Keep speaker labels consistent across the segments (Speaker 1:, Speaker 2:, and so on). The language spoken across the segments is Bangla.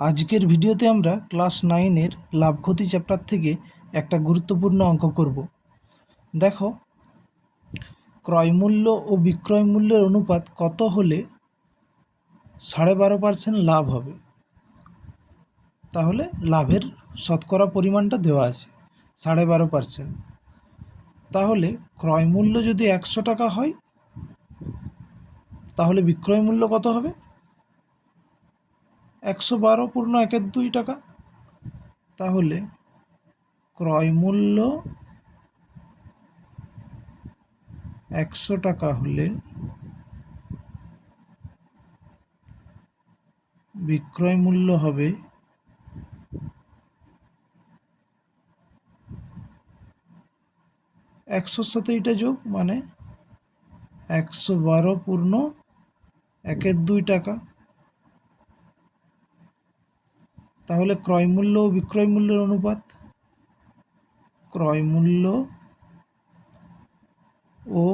Speaker 1: আজকের ভিডিওতে আমরা ক্লাস 9-এর লাভ ক্ষতি চ্যাপ্টার থেকে একটা গুরুত্বপূর্ণ অঙ্ক করব। দেখো, ক্রয়মূল্য ও বিক্রয় মূল্যের অনুপাত কত হলে 12.5% লাভ হবে। তাহলে লাভের শতকরা পরিমাণটা দেওয়া আছে 12.5%। তাহলে ক্রয়মূল্য যদি 100 টাকা হয়, তাহলে বিক্রয় মূল্য কত হবে? 112.12 টাকা। তাহলে ক্রয়মূল্য 100 টাকা হলে বিক্রয় মূল্য হবে 100-র সাথে এটা যোগ, মানে 112.12 টাকা। তাহলে ক্রয় মূল্য ও বিক্রয় মূল্যের অনুপাত, ক্রয় মূল্য ও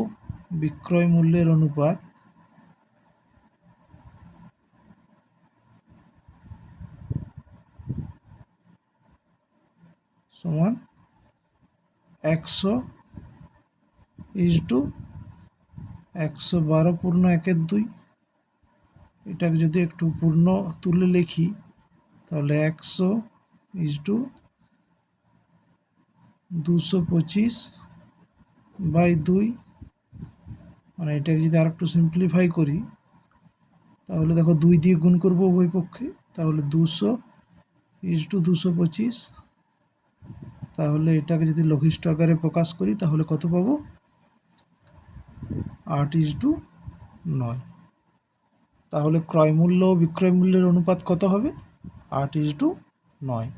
Speaker 1: বিক্রয় মূল্যের অনুপাত সমান 100:112। এটাকে যদি একটু পূর্ণ তুলে লিখি, তাহলে 100:225/2। মানে এটাকে যদি আর একটু সিম্পলিফাই করি, তাহলে দেখো 2 দিয়ে গুণ করবো উভয় পক্ষে, তাহলে 200:225। তাহলে এটাকে যদি লঘিষ্ঠ আকারে প্রকাশ করি, তাহলে কত পাবো? 8:9। তাহলে ক্রয় মূল্য ও বিক্রয় মূল্যের অনুপাত কত হবে? 8:9।